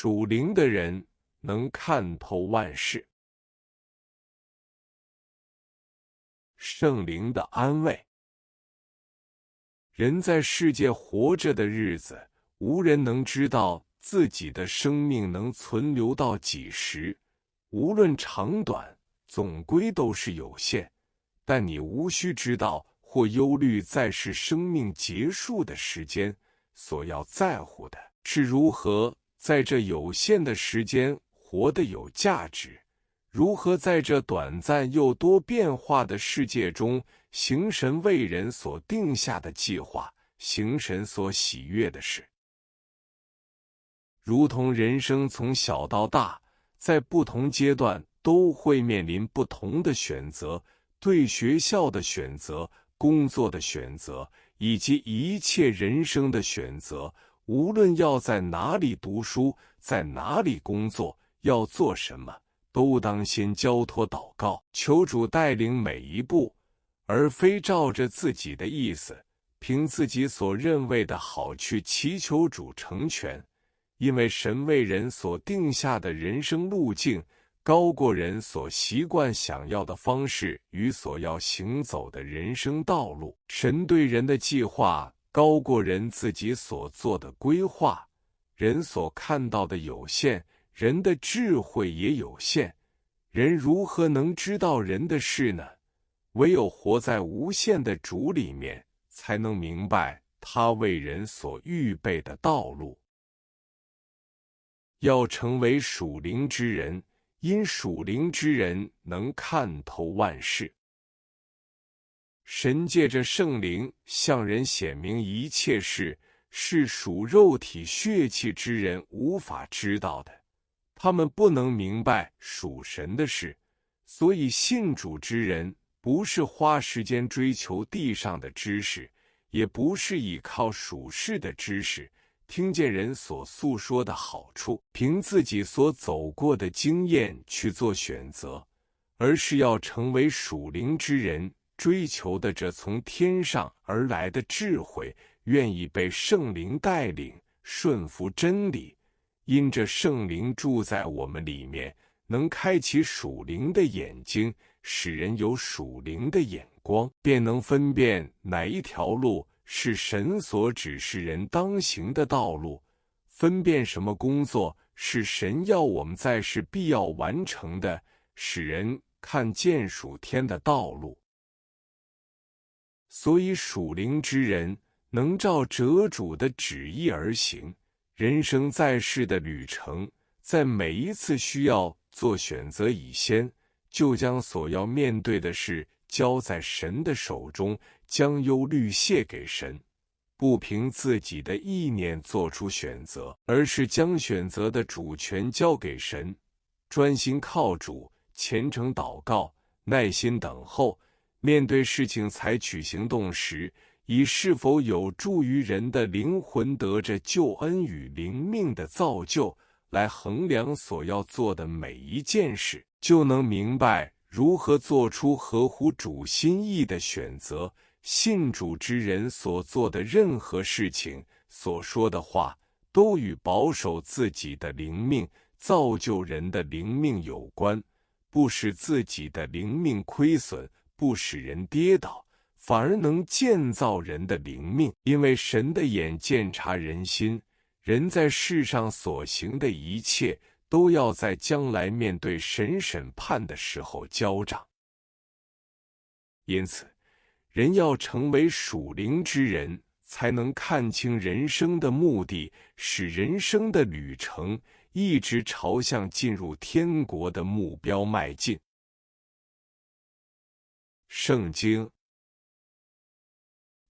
屬靈的人能看透萬事。聖靈的安慰。人在世界活着的日子，無人能知道自己的生命能存留到幾時，无論長短，總歸都是有限。但你無需知道或憂慮在世生命結束的時間，所要在乎的是如何在這有限的時間活得有價值，如何在這短暫又多變化的世界中行神為人所定下的計劃，行神所喜悅的事。如同人生從小到大，在不同階段都會面臨不同的選擇，對學校的選擇、工作的選擇，以及一切人生的選擇，無論要在哪裡讀書，在哪裡工作，要做什麼，都當先交託禱告，求主帶領每一步，而非照着自己的意思，憑自己所認為的好去祈求主成全。因為神為人所定下的人生路徑，高過人所習慣想要的方式與所要行走的人生道路。神對人的計劃高過人自己所做的規劃。人所看到的有限，人的智慧也有限。人如何能知道人的事呢？唯有活在無限的主裡面，才能明白他為人所預備的道路。要成為屬靈之人，因屬靈之人能看透萬事。神借着聖靈向人顯明一切事，是屬肉體血氣之人無法知道的。他們不能明白屬神的事，所以信主之人不是花時間追求地上的知識，也不是依靠屬世的知識，聽見人所訴說的好處，憑自己所走過的經驗去做選擇，而是要成為屬靈之人，追求的這從天上而來的智慧，願意被聖靈帶領，順服真理。因着聖靈住在我們裡面，能開啟屬靈的眼睛，使人有屬靈的眼光，便能分辨哪一條路是神所指示人當行的道路，分辨什麼工作是神要我們在世必要完成的，使人看見屬天的道路。所以屬靈之人能照者主的旨意而行。人生在世的旅程，在每一次需要做選擇以先，就將所要面对的事交在神的手中，將憂慮卸給神，不憑自己的意念做出選擇，而是將選擇的主權交給神，專心靠主，虔誠禱告，耐心等候，面對事情採取行動時，以是否有助於人的靈魂得着救恩與靈命的造就來衡量所要做的每一件事，就能明白如何做出合乎主心意的選擇。信主之人所做的任何事情，所說的話，都與保守自己的靈命、造就人的靈命有關，不使自己的靈命虧損，不使人跌倒，反而能建造人的靈命。因為神的眼鑒察人心，人在世上所行的一切，都要在將來面對神審判的時候交賬。因此，人要成為屬靈之人，才能看清人生的目的，使人生的旅程一直朝向進入天國的目標邁進。聖經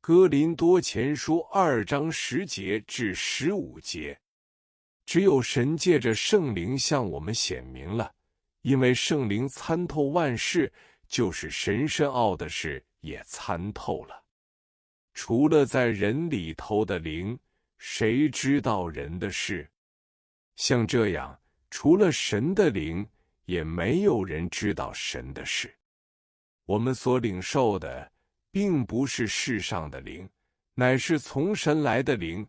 哥林多前書2章10節至15節，只有神借着聖靈向我們顯明了，因為聖靈參透萬事，就是神深奧的事也參透了。除了在人裡頭的靈，誰知道人的事？像這樣，除了神的靈，也沒有人知道神的事。我們所領受的，並不是世上的靈，乃是從神來的靈，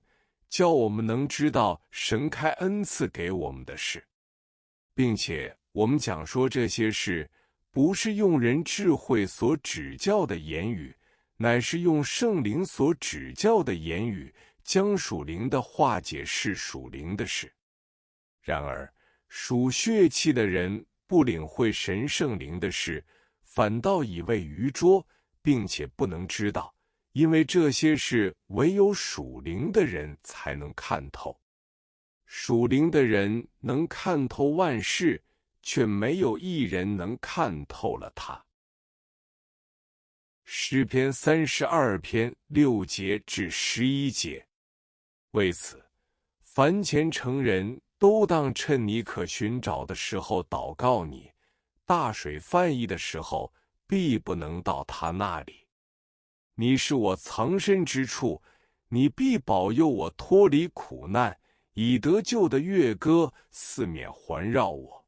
叫我們能知道神開恩賜給我們的事，並且我們講說這些事，不是用人智慧所指教的言語，乃是用聖靈所指教的言語，將屬靈的話解釋屬靈的事。然而，屬血氣的人不領會神聖靈的事，反倒以為愚拙，並且不能知道，因為這些事唯有屬靈的人才能看透。屬靈的人能看透萬事，卻沒有一人能看透了他。詩篇32篇6節至11節。為此，凡虔誠人都當趁你可尋找的時候禱告你。大水泛溢的時候，必不能到他那裡。你是我藏身之處，你必保佑我脫離苦難，以得救的樂歌四面環繞我。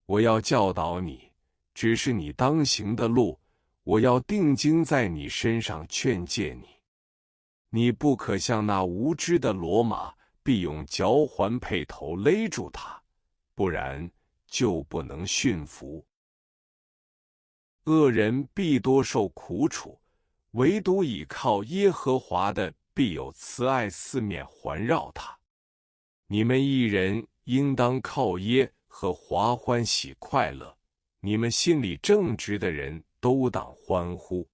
我要教導你，指示你當行的路，我要定睛在你身上勸誡你。你不可像那無知的騾馬，必用嚼環轡頭勒住它，不然就不能馴服。惡人必多受苦楚，唯獨倚靠耶和華的，必有慈愛四面環繞他。你們義人應當靠耶和華歡喜快樂，你們心裡正直的人都當歡呼。